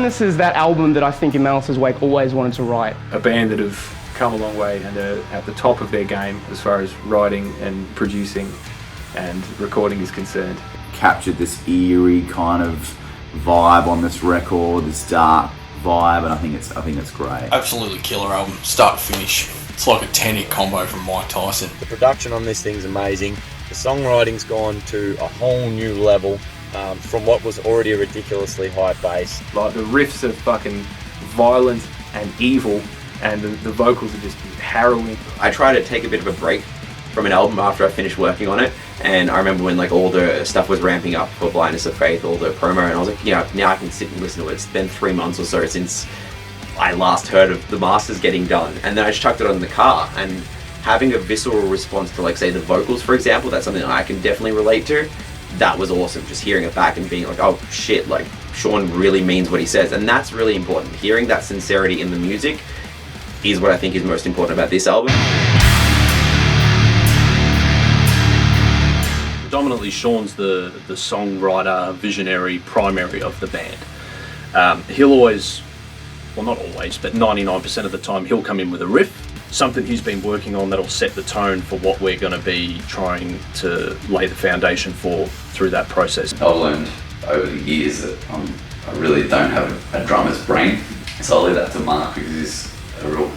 Blindness is that album that I think in Malice'S wake always wanted to write. A band that have come a long way and are at the top of their game as far as writing and producing and recording is concerned. Captured this eerie kind of vibe on this record, this dark vibe, and I think it's great. Absolutely killer album, start to finish. It's like a 10-hit combo from Mike Tyson. The production on this thing's amazing. The songwriting's gone to a whole new level from what was already a ridiculously high bass. Like the riffs are fucking violent and evil, and the vocals are just harrowing. I try to take a bit of a break from an album after I finished working on it, and I remember when like all the stuff was ramping up for Blindness of Faith, all the promo, and I was like, yeah, now I can sit and listen to it. It's been 3 months or so since I last heard of the masters getting done, and then I just chucked it on in the car, and having a visceral response to, like, say, the vocals, for example, that's something that I can definitely relate to. That was awesome, just hearing it back and being like, oh shit, like Sean really means what he says, and that's really important. Hearing that sincerity in the music is what I think is most important about this album. Predominantly Sean's the songwriter, visionary, primary of the band. He'll always, well not always, but 99% of the time he'll come in with a riff, something he's been working on that'll set the tone for what we're going to be trying to lay the foundation for through that process. I've learned over the years that I really don't have a drummer's brain, so I'll leave that to Mark because he's a real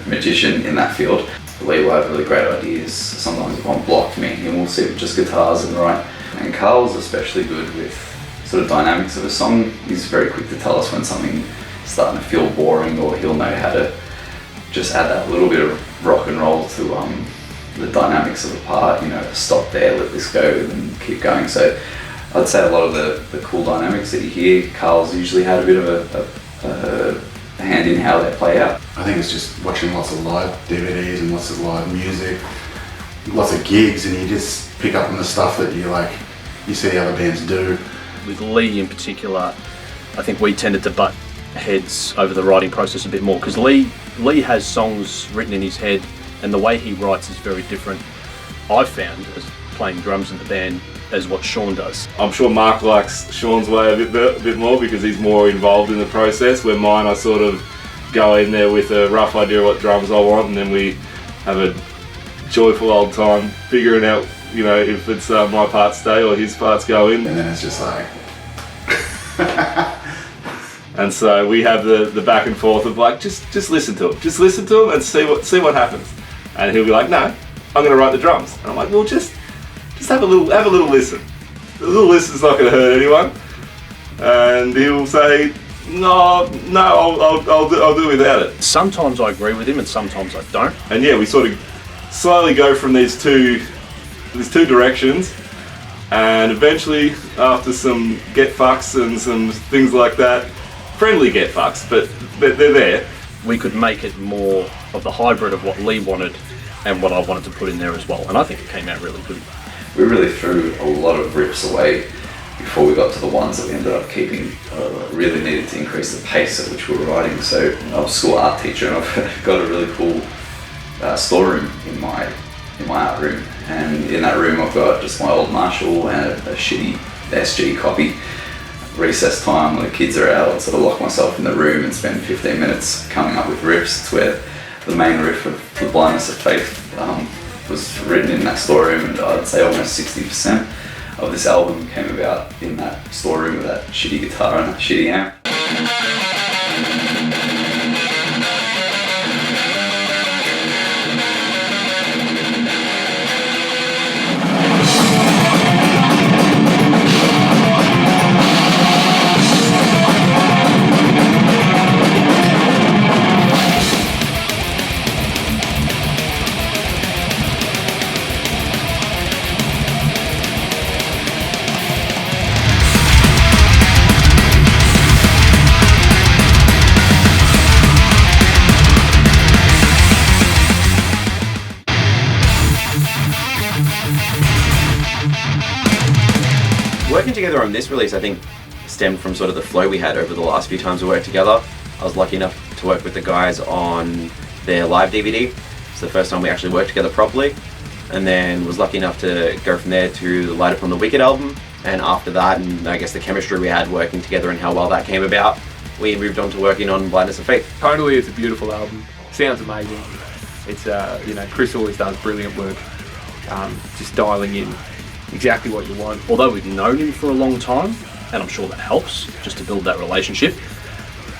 magician in that field. Lee will have really great ideas. Sometimes he won't block me and we'll sit with just guitars and write. And Carl's especially good with sort of dynamics of a song. He's very quick to tell us when something's starting to feel boring, or he'll know how to just add that little bit of rock and roll to the dynamics of the part, you know, stop there, let this go, and keep going. So I'd say a lot of the cool dynamics that you hear, Carl's usually had a bit of a hand in how they play out. I think it's just watching lots of live DVDs and lots of live music, lots of gigs, and you just pick up on the stuff that you see other bands do. With Lee in particular, I think we tended to butt heads over the writing process a bit more, because Lee has songs written in his head, and the way he writes is very different, I've found, as playing drums in the band, as what Sean does. I'm sure Mark likes Sean's way a bit more because he's more involved in the process, where mine I sort of go in there with a rough idea of what drums I want, and then we have a joyful old time figuring out, you know, if it's my parts stay or his parts go in. And then it's just like... And so we have the back and forth of like, just listen to him. Just listen to him and see what happens. And he'll be like, no, I'm going to write the drums. And I'm like, well, just have a little listen. A little listen's not going to hurt anyone. And he'll say, no, I'll do without it. Sometimes I agree with him and sometimes I don't. And yeah, we sort of slowly go from these two directions. And eventually, after some get fucks and some things like that, friendly get fucks, but they're there. We could make it more of the hybrid of what Lee wanted and what I wanted to put in there as well, and I think it came out really good. We really threw a lot of riffs away before we got to the ones that we ended up keeping. Really needed to increase the pace at which we were writing. So I'm a school art teacher, and I've got a really cool storeroom in my art room, and in that room I've got just my old Marshall and a shitty SG copy. Recess time when the kids are out, I'd sort of lock myself in the room and spend 15 minutes coming up with riffs. It's where the main riff of The Blindness of Faith was written in that storeroom, and I'd say almost 60% of this album came about in that storeroom with that shitty guitar and that shitty amp. Working together on this release, I think, stemmed from sort of the flow we had over the last few times we worked together. I was lucky enough to work with the guys on their live DVD. It's the first time we actually worked together properly, and then was lucky enough to go from there to the Light Upon the Wicked album, and after that, and I guess the chemistry we had working together and how well that came about, we moved on to working on Blindness of Faith. Totally, it's a beautiful album. Sounds amazing. It's Chris always does brilliant work. Just dialing in exactly what you want. Although we've known him for a long time, and I'm sure that helps just to build that relationship,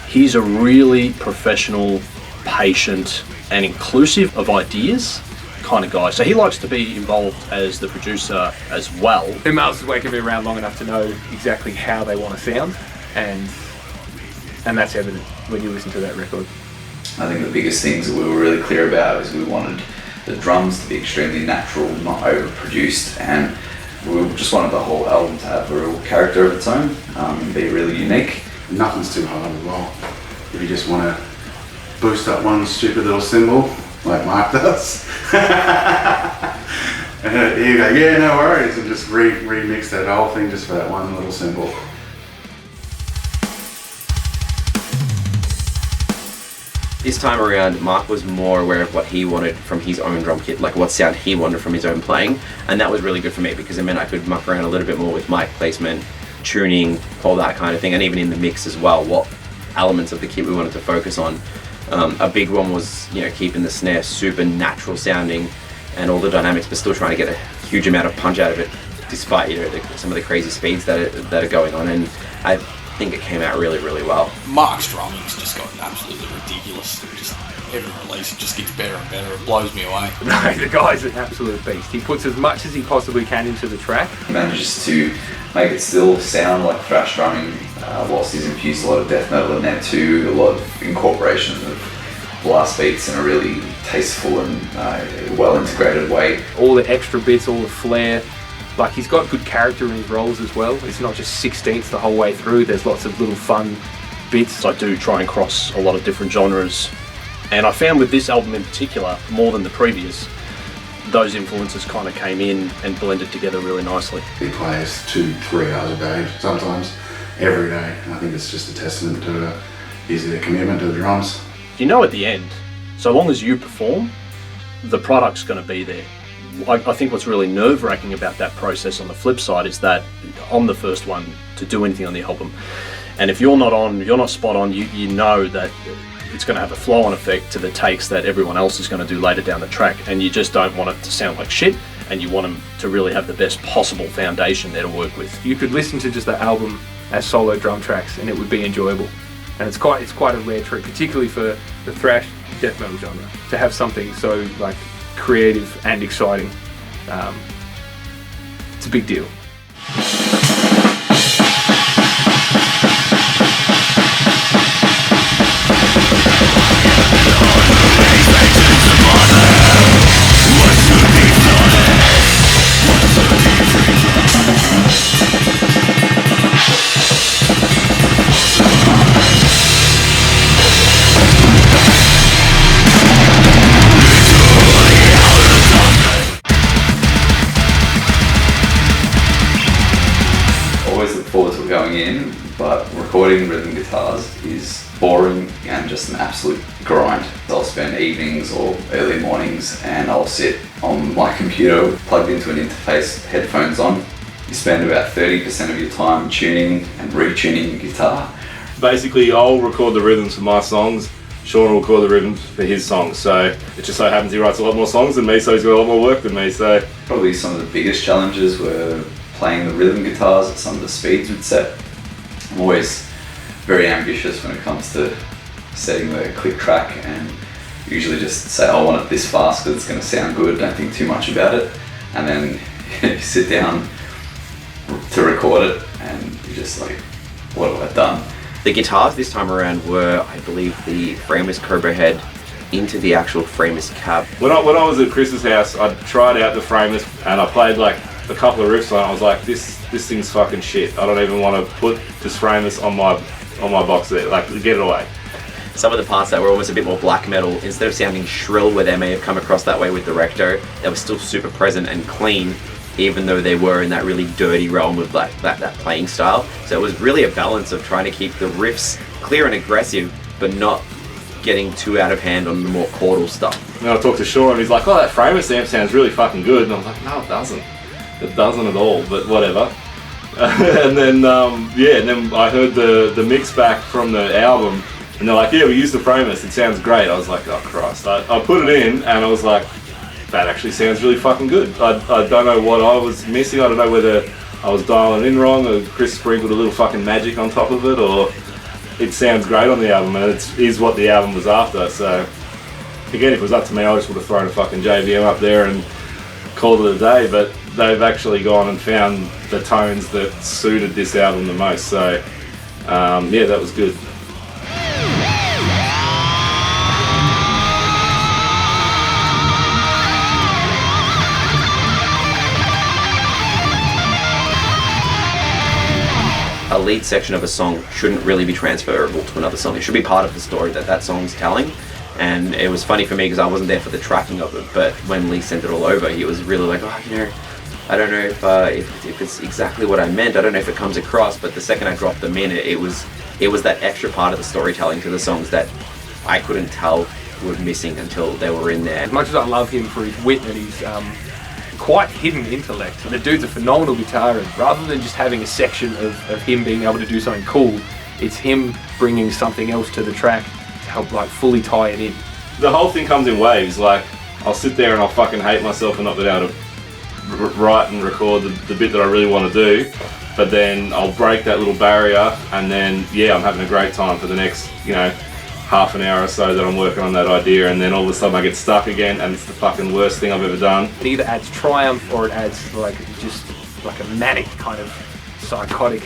he's a really professional, patient, and inclusive of ideas kind of guy. So he likes to be involved as the producer as well. Malice'S has worked me around long enough to know exactly how they want to sound, and that's evident when you listen to that record. I think the biggest things that we were really clear about is we wanted the drums to be extremely natural, not overproduced, and we just wanted the whole album to have a real character of its own, and be really unique. Nothing's too hard as well. If you just want to boost up one stupid little cymbal, like Mark does, and you go, yeah, no worries, and just remix that whole thing just for that one little cymbal. This time around, Mark was more aware of what he wanted from his own drum kit, like what sound he wanted from his own playing, and that was really good for me because it meant I could muck around a little bit more with mic placement, tuning, all that kind of thing, and even in the mix as well, what elements of the kit we wanted to focus on. A big one was, keeping the snare super natural sounding and all the dynamics, but still trying to get a huge amount of punch out of it, despite some of the crazy speeds that are going on. And I think it came out really, really well. Mark's drumming's just got absolutely ridiculous. Just every release it just gets better and better. It blows me away. No, the guy's an absolute beast. He puts as much as he possibly can into the track. He manages to make it still sound like thrash drumming, whilst he's infused a lot of death metal in there too, a lot of incorporation of blast beats in a really tasteful and well integrated way. All the extra bits, all the flair. Like, he's got good character in his roles as well. It's not just 16ths the whole way through. There's lots of little fun bits. I do try and cross a lot of different genres, and I found with this album in particular, more than the previous, those influences kind of came in and blended together really nicely. He plays 2-3 hours a day, sometimes every day. And I think it's just a testament to his commitment to the drums. At the end, so long as you perform, the product's going to be there. I think what's really nerve-wracking about that process on the flip side is that I'm the first one to do anything on the album, and if you're not spot on, you know that it's going to have a flow-on effect to the takes that everyone else is going to do later down the track, and you just don't want it to sound like shit, and you want them to really have the best possible foundation there to work with. You could listen to just the album as solo drum tracks and it would be enjoyable, and it's quite a rare treat, particularly for the thrash death metal genre, to have something so like creative and exciting. It's a big deal. Going in, but recording rhythm guitars is boring and just an absolute grind. I'll spend evenings or early mornings and I'll sit on my computer plugged into an interface, headphones on. You spend about 30% of your time tuning and retuning your guitar. Basically, I'll record the rhythms for my songs, Sean will record the rhythms for his songs, so it just so happens he writes a lot more songs than me, so he's got a lot more work than me. So probably some of the biggest challenges were playing the rhythm guitars at some of the speeds we'd set. I'm always very ambitious when it comes to setting the click track, and usually just say, I want it this fast because it's going to sound good, don't think too much about it, and then you sit down to record it and you're just like, what have I done? The guitars this time around were, I believe, the frameless Cobra head into the actual frameless cab. When I was at Chris's house, I tried out the frameless and I played like a couple of riffs on it. I was like, this thing's fucking shit. I don't even want to put this frameless on my box there. Like, get it away. Some of the parts that were almost a bit more black metal, instead of sounding shrill where they may have come across that way with the Recto, they were still super present and clean, even though they were in that really dirty realm of that playing style. So it was really a balance of trying to keep the riffs clear and aggressive, but not getting too out of hand on the more chordal stuff. And I talked to Sean and he's like, oh, that frameless amp sounds really fucking good. And I was like, no, it doesn't. It doesn't at all, but whatever. And then and then I heard the mix back from the album, and they're like, yeah, we used the Framers, it sounds great. I was like, oh Christ. I put it in and I was like, that actually sounds really fucking good. I don't know what I was missing. I don't know whether I was dialing in wrong or Chris sprinkled a little fucking magic on top of it, or it sounds great on the album, and it is what the album was after. So again, if it was up to me, I just would have thrown a fucking JVM up there and called it a day, but they've actually gone and found the tones that suited this album the most. So yeah, that was good. A lead section of a song shouldn't really be transferable to another song. It should be part of the story that song's telling. And it was funny for me because I wasn't there for the tracking of it, but when Lee sent it all over, he was really like, oh, you know, I don't know if it's exactly what I meant. I don't know if it comes across, but the second I dropped them in, it was that extra part of the storytelling to the songs that I couldn't tell were missing until they were in there. As much as I love him for his wit and his quite hidden intellect, the dude's a phenomenal guitarist. Rather than just having a section of him being able to do something cool, it's him bringing something else to the track to help like fully tie it in. The whole thing comes in waves. Like, I'll sit there and I'll fucking hate myself for not being able to write and record the bit that I really want to do, but then I'll break that little barrier, and then yeah, I'm having a great time for the next, you know, half an hour or so that I'm working on that idea, and then all of a sudden I get stuck again, and it's the fucking worst thing I've ever done. It either adds triumph or it adds like just like a manic kind of psychotic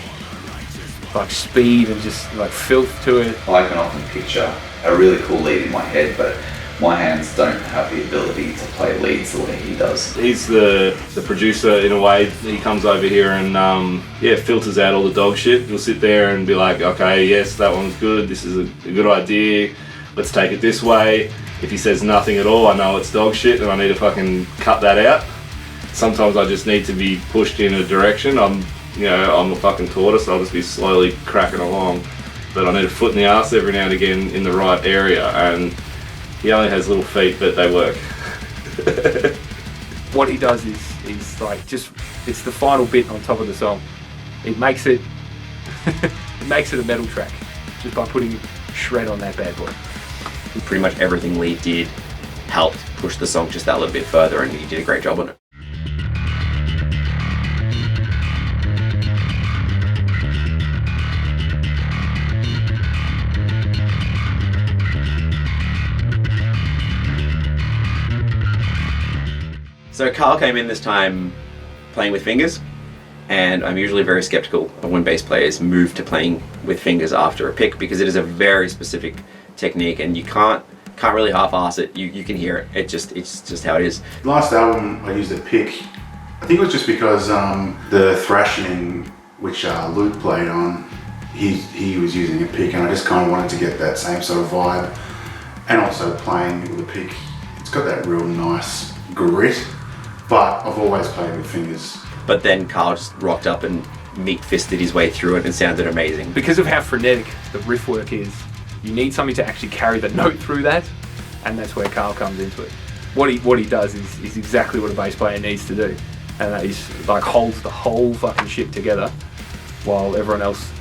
like speed and just like filth to it. I can often picture a really cool lead in my head, but my hands don't have the ability to play leads the way he does. He's the producer in a way. He comes over here and filters out all the dog shit. He'll sit there and be like, okay, yes, that one's good, this is a good idea, let's take it this way. If he says nothing at all, I know it's dog shit and I need to fucking cut that out. Sometimes I just need to be pushed in a direction. I'm a fucking tortoise, I'll just be slowly cracking along. But I need a foot in the arse every now and again in the right area, and he only has little feet, but they work. What he does is like just, it's the final bit on top of the song. It makes it a metal track just by putting shred on that bad boy. Pretty much everything Lee did helped push the song just that little bit further, and he did a great job on it. So Carl came in this time playing with fingers, and I'm usually very skeptical of when bass players move to playing with fingers after a pick, because it is a very specific technique and you can't really half-ass it. You can hear it. It's just how it is. Last album I used a pick. I think it was just because the thrashing which Luke played on, he was using a pick, and I just kind of wanted to get that same sort of vibe. And also playing with a pick, it's got that real nice grit. But I've always played with fingers. But then Carl just rocked up and meat-fisted his way through it and sounded amazing. Because of how frenetic the riff work is, you need something to actually carry the note through that, and that's where Carl comes into it. What he does is exactly what a bass player needs to do, and that is like holds the whole fucking shit together while everyone else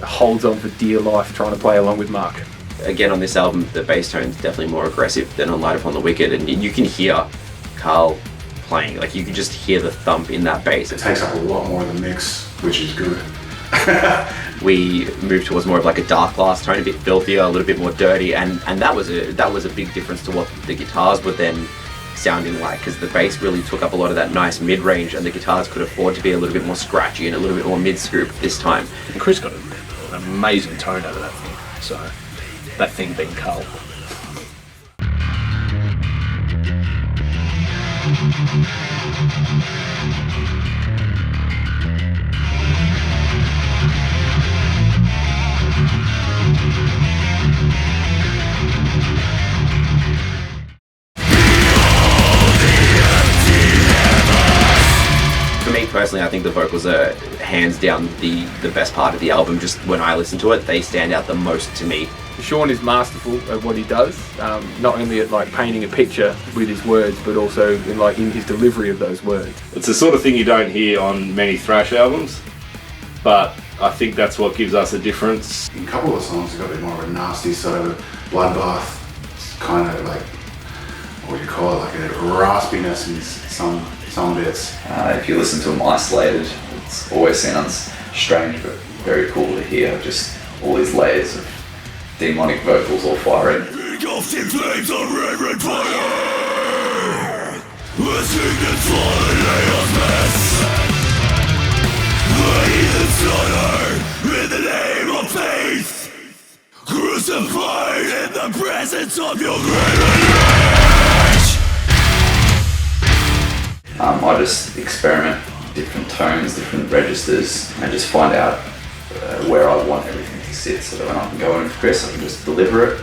holds on for dear life trying to play along with Mark. Again, on this album, the bass tone is definitely more aggressive than on Light Upon the Wicked, and you can hear Carl playing, like you can just hear the thump in that bass. It takes up a lot more of the mix, which is good. We moved towards more of like a dark glass tone, a bit filthier, a little bit more dirty, and that was a big difference to what the guitars were then sounding like, because the bass really took up a lot of that nice mid-range, and the guitars could afford to be a little bit more scratchy and a little bit more mid-scoop this time. And Chris got an amazing tone out of that thing, so that thing being Carl. For me personally, I think the vocals are hands down the best part of the album. Just when I listen to it, they stand out the most to me. Sean is masterful at what he does, not only at like painting a picture with his words, but also in his delivery of those words. It's the sort of thing you don't hear on many thrash albums. but I think that's what gives us a difference. In a couple of the songs, we've got a bit more of a nasty sort of bloodbath, kind of like, what do you call it, like a raspiness in some bits. If you listen to them isolated, it always sounds strange, but very cool to hear just all these layers of demonic vocals all firing. Engulfed flames of reverent fire, the sickness for the chaos mess, the heathen slaughter in the name of faith, crucified in the presence of your great rage. I just experiment different tones, different registers, and just find out where I want everything to sit, so that when I can go in with Chris, I can just deliver it.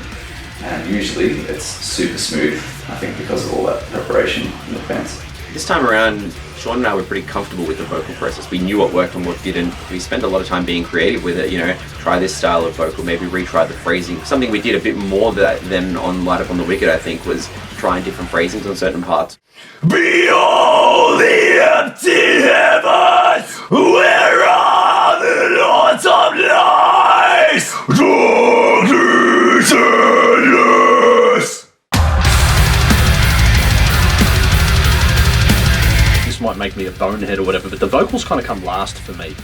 And usually it's super smooth, I think, because of all that preparation in advance. This time around, Sean and I were pretty comfortable with the vocal process. We knew what worked and what didn't. We spent a lot of time being creative with it, you know, try this style of vocal, maybe retry the phrasing. Something we did a bit more than on Light Up on the Wicked, I think, was trying different phrasings on certain parts. Behold the empty heavens, where are the lords of light? Darkness endless. This might make me a bonehead or whatever, but the vocals kind of come last for me,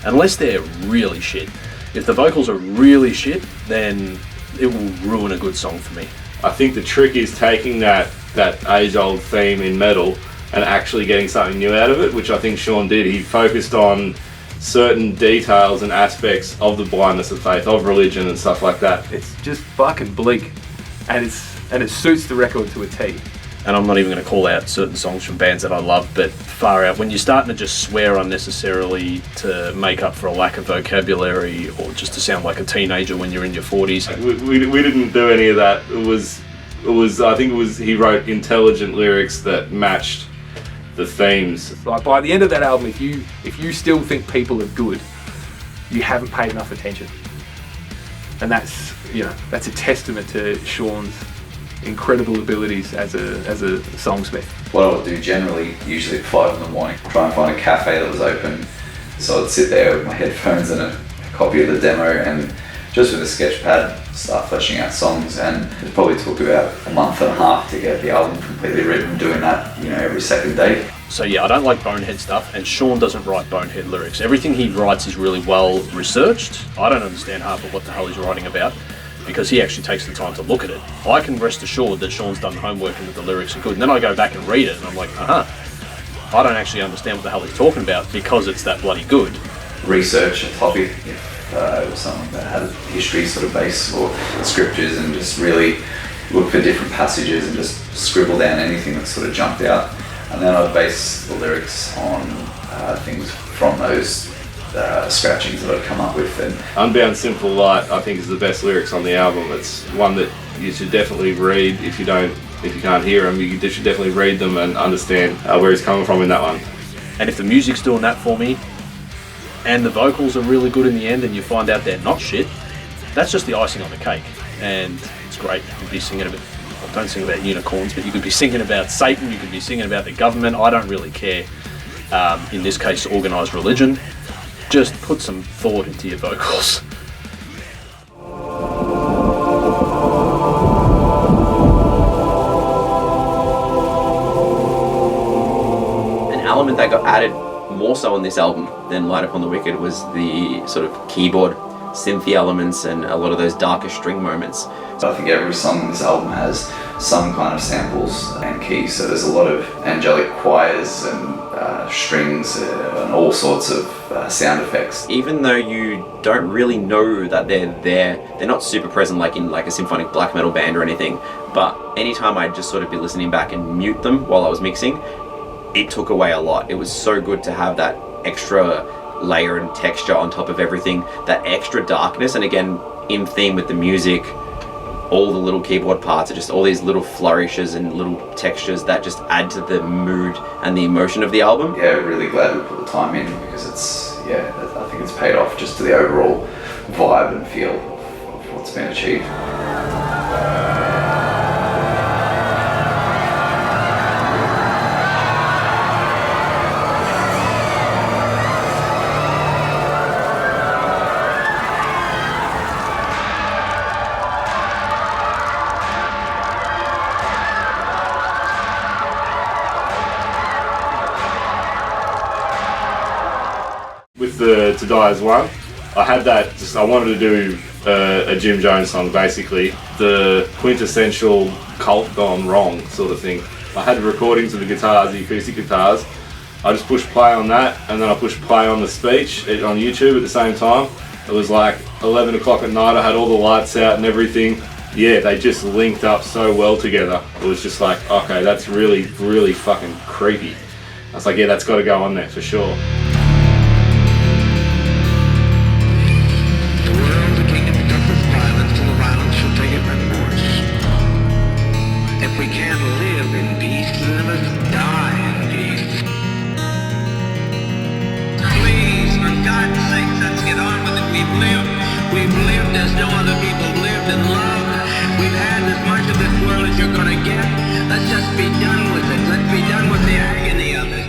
unless they're really shit. If the vocals are really shit, then it will ruin a good song for me. I think the trick is taking that age-old theme in metal and actually getting something new out of it, which I think Sean did. He focused on certain details and aspects of the blindness of faith, of religion and stuff like that. It's just fucking bleak, and it suits the record to a T. And I'm not even going to call out certain songs from bands that I love, but far out, when you're starting to just swear unnecessarily to make up for a lack of vocabulary or just to sound like a teenager when you're in your 40s. We didn't do any of that. I think he wrote intelligent lyrics that matched the themes. Like, by the end of that album, if you still think people are good, you haven't paid enough attention. And that's a testament to Sean's incredible abilities as a songsmith. What I would do generally, usually at 5 in the morning, try and find a cafe that was open. So I'd sit there with my headphones and a copy of the demo, and just with a sketch pad, start fleshing out songs. And it probably took about a month and a half to get the album completely written, doing that, every second day. So yeah, I don't like bonehead stuff, and Sean doesn't write bonehead lyrics. Everything he writes is really well researched. I don't understand half of what the hell he's writing about, because he actually takes the time to look at it. I can rest assured that Sean's done homework and that the lyrics are good, and then I go back and read it and I'm like, I don't actually understand what the hell he's talking about because it's that bloody good. Research a topic, if it was something that had a history sort of base or scriptures, and just really look for different passages and just scribble down anything that sort of jumped out. And then I'd base the lyrics on things from those scratchings that I'd come up with. And Unbound Sinful Light, I think, is the best lyrics on the album. It's one that you should definitely read. If you can't hear them, you should definitely read them and understand where he's coming from in that one. And if the music's doing that for me, and the vocals are really good in the end, and you find out they're not shit, that's just the icing on the cake, and it's great. You could be singing about, well, don't sing about unicorns, but you could be singing about Satan, you could be singing about the government. I don't really care. In this case, organised religion. Just put some thought into your vocals. An element that got added more so on this album than Light Up on the Wicked was the sort of keyboard synthy elements and a lot of those darker string moments. So I think every song on this album has some kind of samples and keys, so there's a lot of angelic choirs and strings and all sorts of sound effects. Even though you don't really know that they're there, they're not super present like in like a symphonic black metal band or anything, but anytime I'd just sort of be listening back and mute them while I was mixing, it took away a lot. It was so good to have that extra layer and texture on top of everything, that extra darkness, and again, in theme with the music, all the little keyboard parts are just all these little flourishes and little textures that just add to the mood and the emotion of the album. Yeah, really glad we put the time in, because I think it's paid off just to the overall vibe and feel of what's been achieved. with the To Die As One, I had that, I wanted to do a Jim Jones song, basically. The quintessential cult gone wrong sort of thing. I had recordings of the guitars, the acoustic guitars. I just pushed play on that, and then I pushed play on the speech on YouTube at the same time. It was like 11 o'clock at night, I had all the lights out and everything. Yeah, they just linked up so well together. It was just like, okay, that's really, really fucking creepy. I was like, yeah, that's got to go on there for sure. If we can't live in peace, let us die in peace. Please, for God's sake, let's get on with it. We've lived as no other people lived in love. We've had as much of this world as you're gonna get. Let's just be done with it. Let's be done with the agony of it.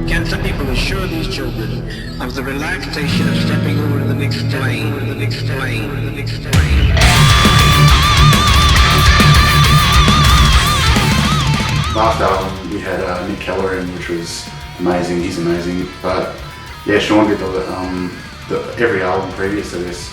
Can some people assure these children of the relaxation of stepping over to the next plane, the next plane, the next plane? Last album we had Nick Keller in, which was amazing. He's amazing. But yeah, Sean did every album previous to this,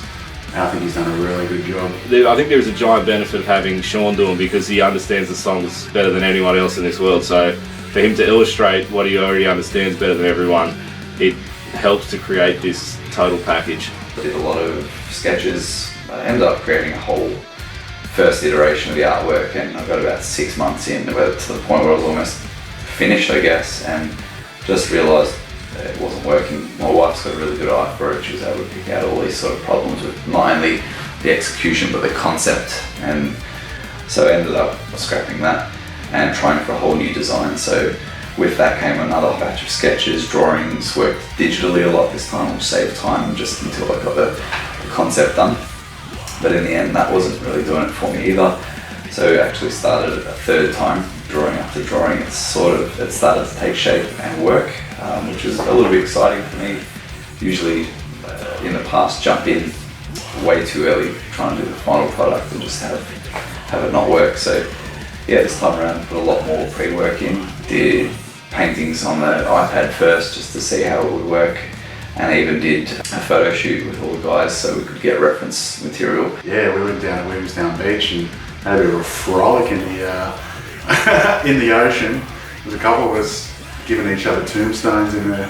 and I think he's done a really good job. I think there's a giant benefit of having Sean do them because he understands the songs better than anyone else in this world. So for him to illustrate what he already understands better than everyone, it helps to create this total package. I did a lot of sketches. I ended up creating a whole first iteration of the artwork, and I got about 6 months in, to the point where I was almost finished, I guess, and just realised it wasn't working. My wife's got a really good eye for it. She was able to pick out all these sort of problems with not only the execution but the concept, and so I ended up scrapping that and trying for a whole new design. So with that came another batch of sketches, drawings, worked digitally a lot this time, which saved time just until I got the concept done. But in the end, that wasn't really doing it for me either. So I actually started a third time, drawing after drawing. It started to take shape and work, which is a little bit exciting for me. Usually, in the past, jump in way too early, trying to do the final product and just have it not work. So yeah, this time around, put a lot more pre-work in. Did paintings on the iPad first, just to see how it would work. And I even did a photo shoot with all the guys so we could get reference material. Yeah, we went down to Williamstown Beach and had a bit of a frolic in the in the ocean. There's a couple of us giving each other tombstones in the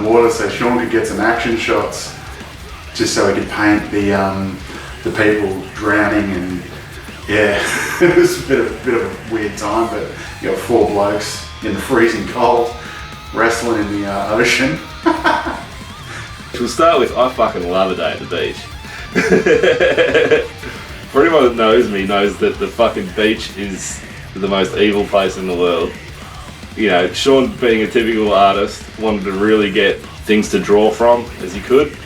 water, so Sean could get some action shots, just so he could paint the people drowning. And yeah, it was a bit of a weird time, but you got 4 blokes in the freezing cold, wrestling in the ocean. We'll start with, I fucking love a day at the beach. For anyone that knows me knows that the fucking beach is the most evil place in the world. You know, Sean, being a typical artist, wanted to really get things to draw from as he could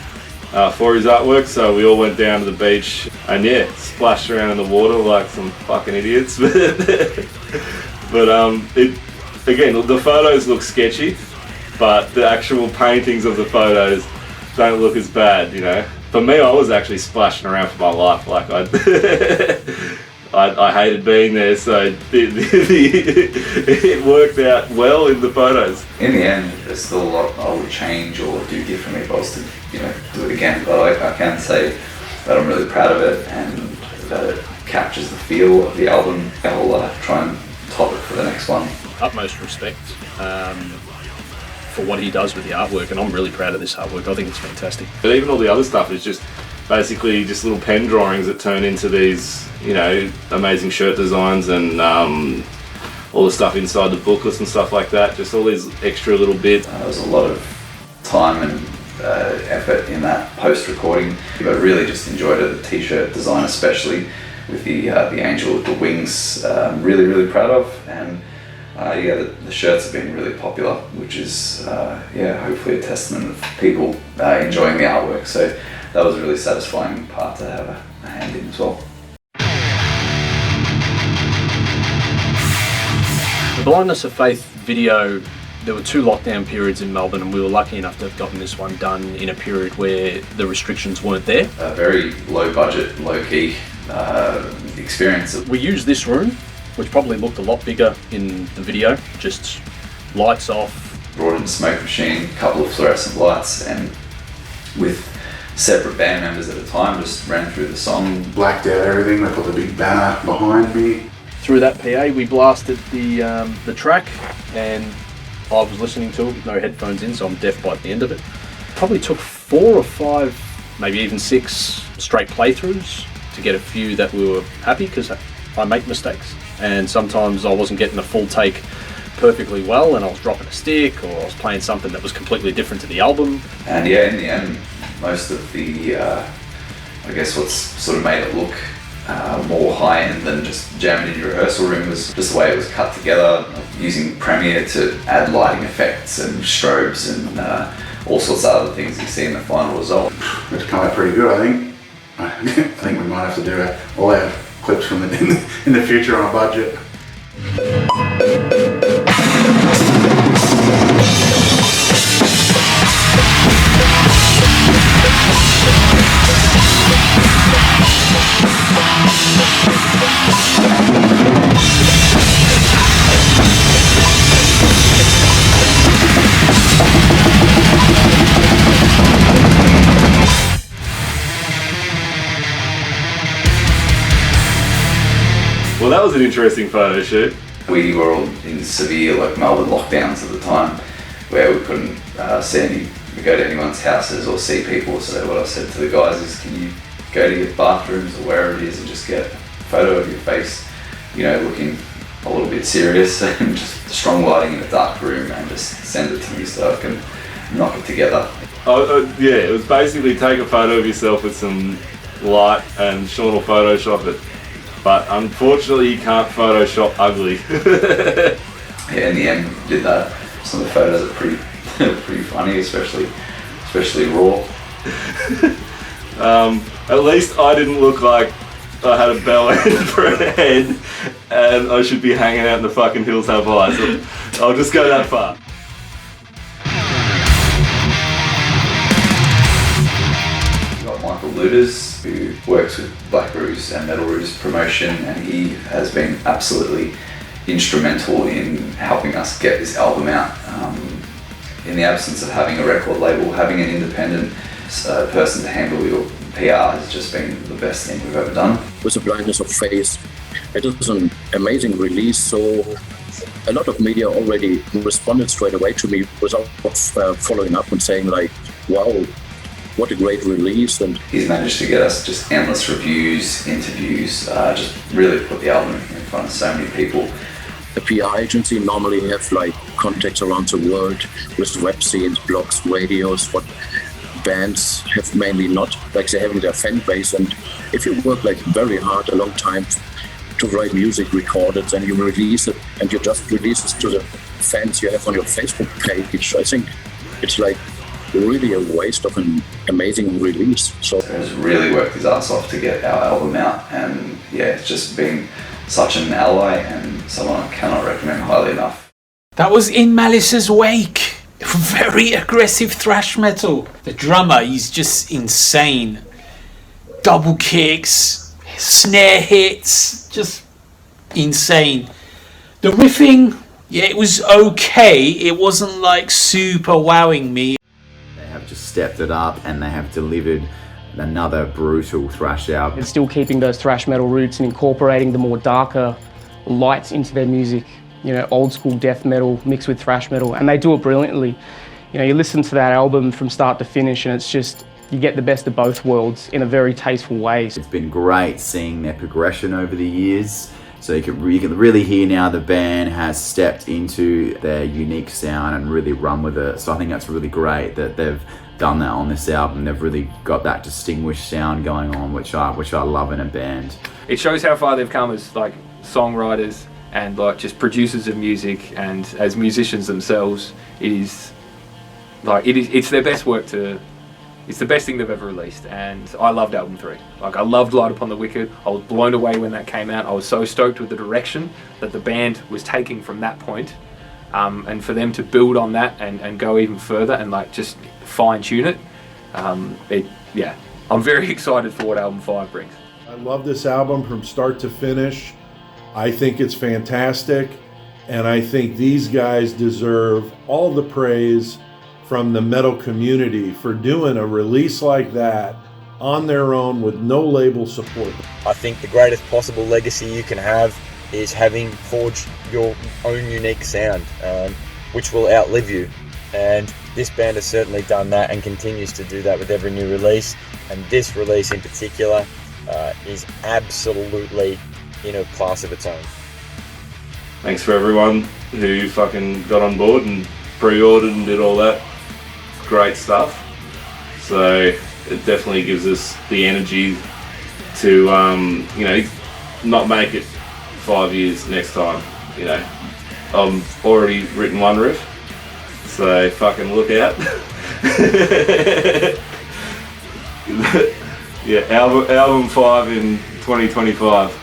for his artwork, so we all went down to the beach and yeah, splashed around in the water like some fucking idiots. But again, the photos look sketchy, but the actual paintings of the photos don't look as bad, you know. For me, I was actually splashing around for my life. Like I hated being there, so it worked out well in the photos. In the end, there's still a lot I would change or do differently if I was to, do it again. But I can say that I'm really proud of it and that it captures the feel of the album. I'll try and top it for the next one. Utmost respect for what he does with the artwork, and I'm really proud of this artwork. I think it's fantastic. But even all the other stuff is just basically just little pen drawings that turn into these, amazing shirt designs and all the stuff inside the booklets and stuff like that. Just all these extra little bits. There was a lot of time and effort in that post-recording, but really just enjoyed it. The t-shirt design, especially with the angel with the wings, really, really proud of. And the shirts have been really popular, which is hopefully a testament of people enjoying the artwork. So that was a really satisfying part to have a hand in as well. The Blindness of Faith video, there were 2 lockdown periods in Melbourne, and we were lucky enough to have gotten this one done in a period where the restrictions weren't there. A very low budget, low key experience. We used this room which probably looked a lot bigger in the video. Just lights off. Brought in a smoke machine, a couple of fluorescent lights, and with separate band members at a time, just ran through the song. Blacked out everything, they put the big banner behind me. Through that PA, we blasted the track, and I was listening to it with no headphones in, so I'm deaf by the end of it. Probably took 4 or 5, maybe even 6 straight playthroughs to get a few that we were happy, because I make mistakes, and sometimes I wasn't getting a full take perfectly well, and I was dropping a stick, or I was playing something that was completely different to the album. And yeah, in the end, most of the, I guess what's sort of made it look more high-end than just jamming in your rehearsal room was just the way it was cut together, using Premiere to add lighting effects and strobes and all sorts of other things you see in the final result. It's come out pretty good, I think. I think we might have to do all our clips from in the future on a budget. Well, that was an interesting photo shoot. We were all in severe Melbourne lockdowns at the time, where we couldn't go to anyone's houses or see people. So what I said to the guys is, can you go to your bathrooms or wherever it is and just get a photo of your face, looking a little bit serious, and just strong lighting in a dark room, and just send it to me so I can knock it together. Yeah, it was basically take a photo of yourself with some light, and Sean will Photoshop it. But unfortunately, you can't Photoshop ugly. Yeah, in the end, did that. Some of the photos are pretty funny, especially raw. At least I didn't look like I had a bell end for an head, and I should be hanging out in the fucking hills have eyes. So I'll just go that far. Lueders, who works with Black-Roos and Battlegrave promotion, and he has been absolutely instrumental in helping us get this album out. In the absence of having a record label, having an independent person to handle your PR has just been the best thing we've ever done. With the Blindness of Faith, it is an amazing release, so a lot of media already responded straight away to me without following up and saying wow, what a great release. And he's managed to get us just endless reviews, interviews, just really put the album in front of so many people. The PR agency normally have contacts around the world with web scenes, blogs, radios, what bands have mainly not, they're having their fan base. And if you work very hard a long time to write music, record it, and you release it, and you just release it to the fans you have on your Facebook page, I think it's really a waste of an amazing release. So he's really worked his ass off to get our album out, and yeah, it's just been such an ally and someone I cannot recommend highly enough. That was In Malice's wake. Very aggressive thrash metal. The drummer is just insane. Double kicks, snare hits, just insane. The riffing, yeah, it was okay. It wasn't super wowing me. Have just stepped it up, and they have delivered another brutal thrash album. And still keeping those thrash metal roots and incorporating the more darker lights into their music. Old school death metal mixed with thrash metal, and they do it brilliantly. You listen to that album from start to finish, and it's just, you get the best of both worlds in a very tasteful way. It's been great seeing their progression over the years. So you can really hear now the band has stepped into their unique sound and really run with it. So I think that's really great that they've done that on this album. They've really got that distinguished sound going on, which I love in a band. It shows how far they've come as songwriters and just producers of music, and as musicians themselves. It's their best work It's the best thing they've ever released, and I loved album 3. I loved Light Upon the Wicked. I was blown away when that came out. I was so stoked with the direction that the band was taking from that point, and for them to build on that and go even further and just fine tune it. I'm very excited for what album 5 brings. I love this album from start to finish. I think it's fantastic, and I think these guys deserve all the praise from the metal community for doing a release like that on their own with no label support. I think the greatest possible legacy you can have is having forged your own unique sound, which will outlive you. And this band has certainly done that and continues to do that with every new release. And this release in particular is absolutely in a class of its own. Thanks for everyone who fucking got on board and pre-ordered and did all that great stuff. So it definitely gives us the energy to, not make it 5 years next time. I've already written one riff, so fucking look out. Yeah, album 5 in 2025.